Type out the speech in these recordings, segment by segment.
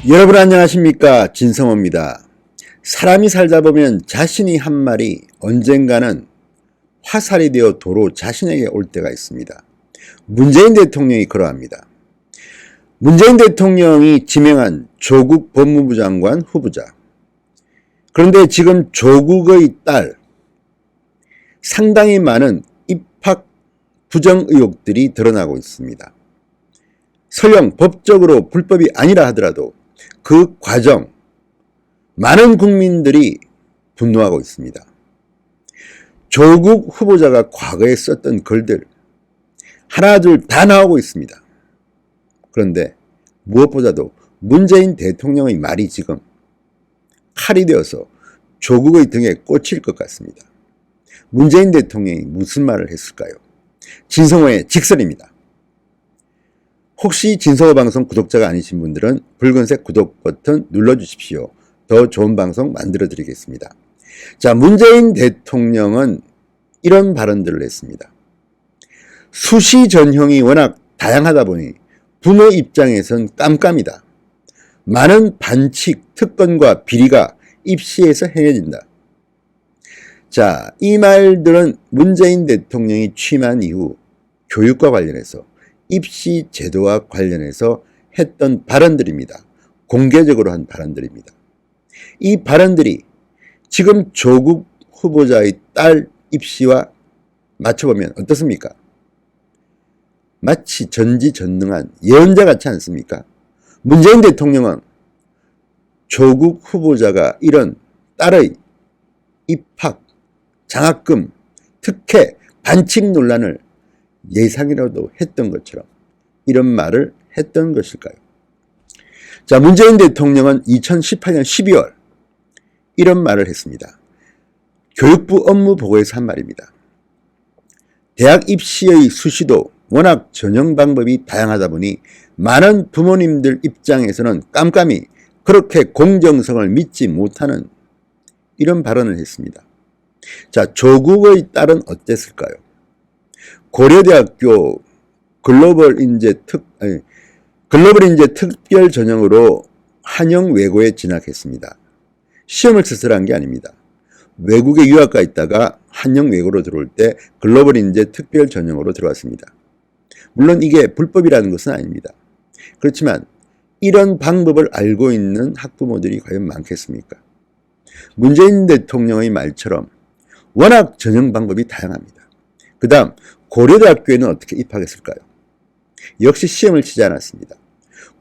여러분 안녕하십니까, 진성호입니다. 사람이 살다 보면 자신이 한 말이 언젠가는 화살이 되어 도로 자신에게 올 때가 있습니다. 문재인 대통령이 그러합니다. 문재인 대통령이 지명한 조국 법무부 장관 후보자. 그런데 지금 조국의 딸, 상당히 많은 입학 부정 의혹들이 드러나고 있습니다. 설령 법적으로 불법이 아니라 하더라도 그 과정, 많은 국민들이 분노하고 있습니다. 조국 후보자가 과거에 썼던 글들 하나 둘 다 나오고 있습니다. 그런데 무엇보다도 문재인 대통령의 말이 지금 칼이 되어서 조국의 등에 꽂힐 것 같습니다. 문재인 대통령이 무슨 말을 했을까요? 진성호의 직설입니다. 혹시 진성호 방송 구독자가 아니신 분들은 붉은색 구독 버튼 눌러주십시오. 더 좋은 방송 만들어 드리겠습니다. 자, 문재인 대통령은 이런 발언들을 했습니다. 수시 전형이 워낙 다양하다 보니 부모 입장에선 깜깜이다. 많은 반칙, 특권과 비리가 입시에서 행해진다. 자, 이 말들은 문재인 대통령이 취임한 이후 교육과 관련해서 입시 제도와 관련해서 했던 발언들입니다. 공개적으로 한 발언들입니다. 이 발언들이 지금 조국 후보자의 딸 입시와 맞춰보면 어떻습니까? 마치 전지전능한 예언자 같지 않습니까? 문재인 대통령은 조국 후보자가 이런 딸의 입학, 장학금, 특혜, 반칙 논란을 예상이라도 했던 것처럼 이런 말을 했던 것일까요? 자, 문재인 대통령은 2018년 12월 이런 말을 했습니다. 교육부 업무 보고에서 한 말입니다. 대학 입시의 수시도 워낙 전형 방법이 다양하다 보니 많은 부모님들 입장에서는 깜깜이 그렇게 공정성을 믿지 못하는 이런 발언을 했습니다. 자, 조국의 딸은 어땠을까요? 고려대학교 글로벌 인재 특별 전형으로 한영 외고에 진학했습니다. 시험을 쳐서 한 게 아닙니다. 외국에 유학가 있다가 한영 외고로 들어올 때 글로벌 인재 특별 전형으로 들어왔습니다. 물론 이게 불법이라는 것은 아닙니다. 그렇지만 이런 방법을 알고 있는 학부모들이 과연 많겠습니까? 문재인 대통령의 말처럼 워낙 전형 방법이 다양합니다. 그 다음 고려대학교에는 어떻게 입학했을까요? 역시 시험을 치지 않았습니다.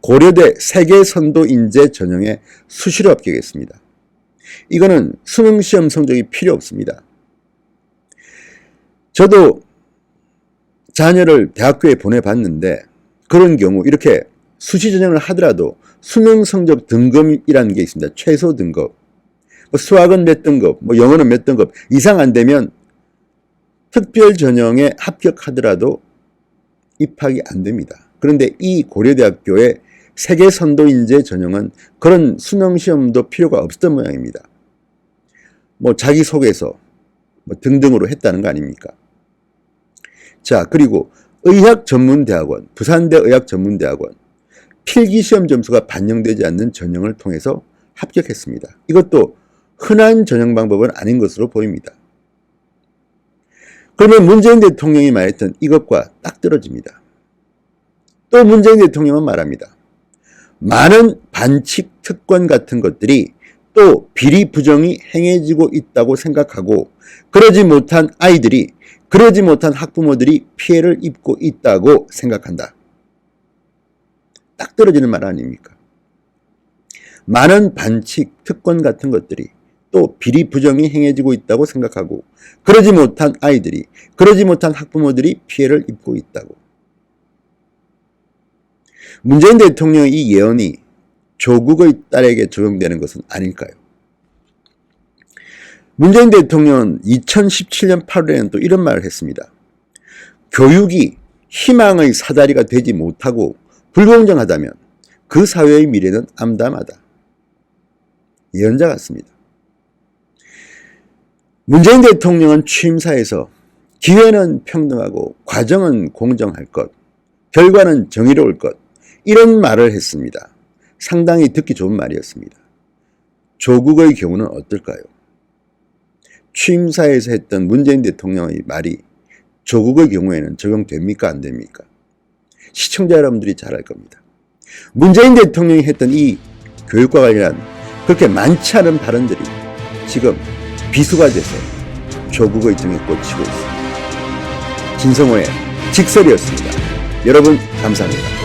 고려대 세계선도 인재 전형에 수시로 합격했습니다. 이거는 수능시험 성적이 필요 없습니다. 저도 자녀를 대학교에 보내봤는데 그런 경우 이렇게 수시 전형을 하더라도 수능 성적 등급이라는 게 있습니다. 최소 등급. 수학은 몇 등급, 영어는 몇 등급 이상 안 되면 특별 전형에 합격하더라도 입학이 안 됩니다. 그런데 이 고려대학교의 세계선도인재 전형은 그런 수능시험도 필요가 없었던 모양입니다. 자기소개서 등등으로 했다는 거 아닙니까? 자, 그리고 의학전문대학원, 부산대 의학전문대학원 필기시험 점수가 반영되지 않는 전형을 통해서 합격했습니다. 이것도 흔한 전형 방법은 아닌 것으로 보입니다. 그러면 문재인 대통령이 말했던 이것과 딱 떨어집니다. 또 문재인 대통령은 말합니다. 많은 반칙, 특권 같은 것들이 또 비리 부정이 행해지고 있다고 생각하고 그러지 못한 아이들이, 그러지 못한 학부모들이 피해를 입고 있다고 생각한다. 딱 떨어지는 말 아닙니까? 많은 반칙, 특권 같은 것들이 또 비리 부정이 행해지고 있다고 생각하고 그러지 못한 아이들이, 그러지 못한 학부모들이 피해를 입고 있다고. 문재인 대통령의 이 예언이 조국의 딸에게 적용되는 것은 아닐까요? 문재인 대통령은 2017년 8월에는 또 이런 말을 했습니다. 교육이 희망의 사다리가 되지 못하고 불공정하다면 그 사회의 미래는 암담하다. 예언자 같습니다. 문재인 대통령은 취임사에서 기회는 평등하고 과정은 공정할 것, 결과는 정의로울 것, 이런 말을 했습니다. 상당히 듣기 좋은 말이었습니다. 조국의 경우는 어떨까요? 취임사에서 했던 문재인 대통령의 말이 조국의 경우에는 적용됩니까? 안 됩니까? 시청자 여러분들이 잘 알 겁니다. 문재인 대통령이 했던 이 교육과 관련한 그렇게 많지 않은 발언들이 지금 비수가 돼서 조국의 등에 꽂히고 있습니다. 진성호의 직설이었습니다. 여러분 감사합니다.